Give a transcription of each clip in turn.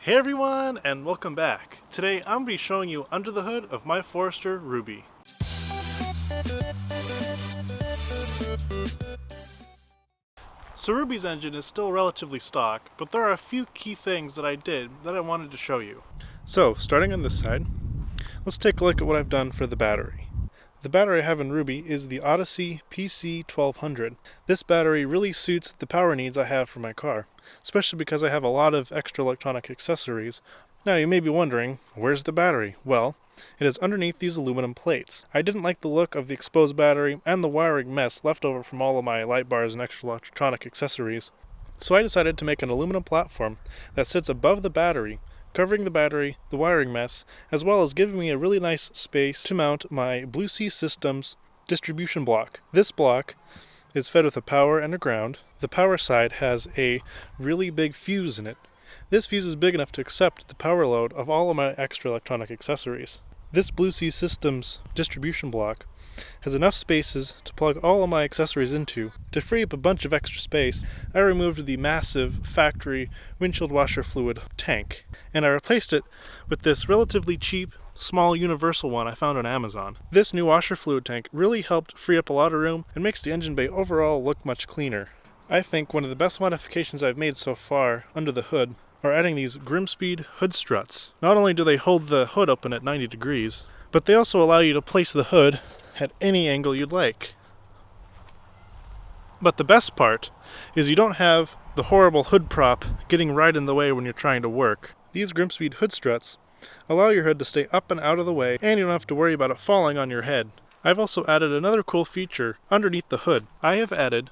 Hey everyone, and welcome back. Today I'm going to be showing you under the hood of my Forester Ruby. So Ruby's engine is still relatively stock, but there are a few key things that I did that I wanted to show you. So, starting on this side, let's take a look at what I've done for the battery. The battery I have in Ruby is the Odyssey PC1200. This battery really suits the power needs I have for my car, especially because I have a lot of extra electronic accessories. Now you may be wondering, where's the battery? Well, it is underneath these aluminum plates. I didn't like the look of the exposed battery and the wiring mess left over from all of my light bars and extra electronic accessories, so I decided to make an aluminum platform that sits above the battery, covering the battery, the wiring mess, as well as giving me a really nice space to mount my Blue Sea Systems distribution block. This block is fed with a power and a ground. The power side has a really big fuse in it. This fuse is big enough to accept the power load of all of my extra electronic accessories. This Blue Sea Systems distribution block has enough spaces to plug all of my accessories into. To free up a bunch of extra space, I removed the massive factory windshield washer fluid tank, and I replaced it with this relatively cheap, small universal one I found on Amazon. This new washer fluid tank really helped free up a lot of room and makes the engine bay overall look much cleaner. I think one of the best modifications I've made so far under the hood are adding these Grimspeed hood struts. Not only do they hold the hood open at 90 degrees, but they also allow you to place the hood at any angle you'd like. But the best part is you don't have the horrible hood prop getting right in the way when you're trying to work. These Grimspeed hood struts allow your hood to stay up and out of the way, and you don't have to worry about it falling on your head. I've also added another cool feature underneath the hood. I have added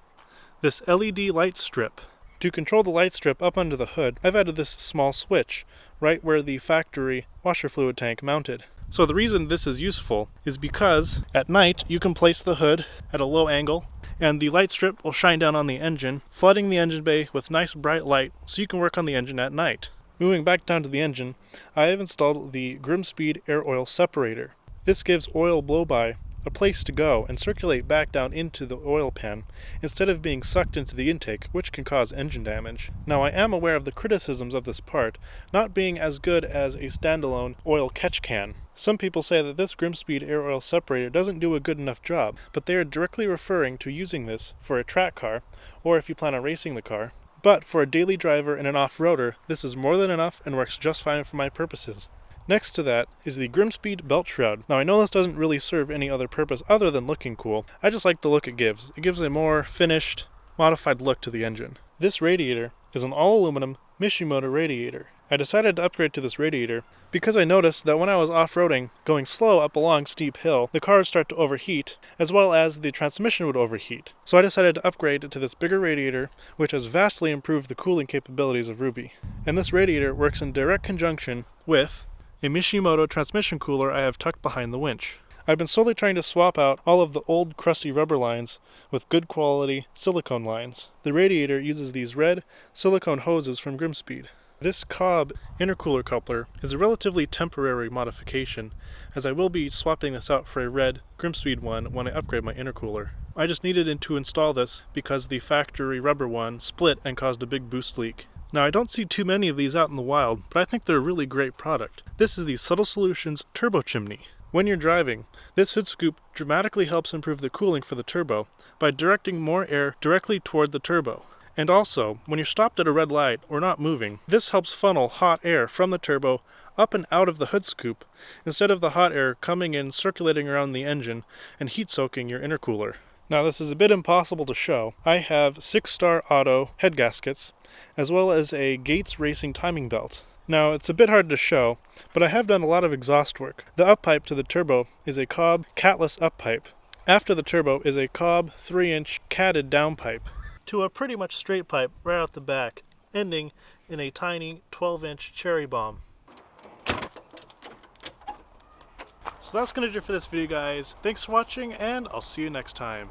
this LED light strip. To control the light strip up under the hood, I've added this small switch right where the factory washer fluid tank mounted. So the reason this is useful is because at night you can place the hood at a low angle and the light strip will shine down on the engine, flooding the engine bay with nice bright light so you can work on the engine at night. Moving back down to the engine, I have installed the Grimspeed air oil separator. This gives oil blow-by a place to go and circulate back down into the oil pan instead of being sucked into the intake, which can cause engine damage. Now I am aware of the criticisms of this part not being as good as a standalone oil catch can. Some people say that this Grimspeed air oil separator doesn't do a good enough job, but they are directly referring to using this for a track car or if you plan on racing the car. But for a daily driver and an off-roader, this is more than enough and works just fine for my purposes. Next to that is the Grimspeed belt shroud. Now I know this doesn't really serve any other purpose other than looking cool. I just like the look it gives. It gives a more finished, modified look to the engine. This radiator is an all-aluminum Mishimoto radiator. I decided to upgrade to this radiator because I noticed that when I was off-roading, going slow up a long steep hill, the car would start to overheat, as well as the transmission would overheat. So I decided to upgrade to this bigger radiator, which has vastly improved the cooling capabilities of Ruby. And this radiator works in direct conjunction with a Mishimoto transmission cooler I have tucked behind the winch. I've been slowly trying to swap out all of the old crusty rubber lines with good quality silicone lines. The radiator uses these red silicone hoses from Grimspeed. This Cobb intercooler coupler is a relatively temporary modification, as I will be swapping this out for a red Grimspeed one when I upgrade my intercooler. I just needed to install this because the factory rubber one split and caused a big boost leak. Now I don't see too many of these out in the wild, but I think they're a really great product. This is the Subtle Solutions Turbo Chimney. When you're driving, this hood scoop dramatically helps improve the cooling for the turbo by directing more air directly toward the turbo. And also, when you're stopped at a red light or not moving, this helps funnel hot air from the turbo up and out of the hood scoop instead of the hot air coming in circulating around the engine and heat soaking your intercooler. Now this is a bit impossible to show. I have 6-star auto head gaskets as well as a Gates Racing timing belt. Now it's a bit hard to show, but I have done a lot of exhaust work. The up pipe to the turbo is a Cobb catless up pipe. After the turbo is a Cobb 3-inch catted down pipe to a pretty much straight pipe right out the back, ending in a tiny 12-inch cherry bomb. So that's going to do it for this video, guys. Thanks for watching, and I'll see you next time.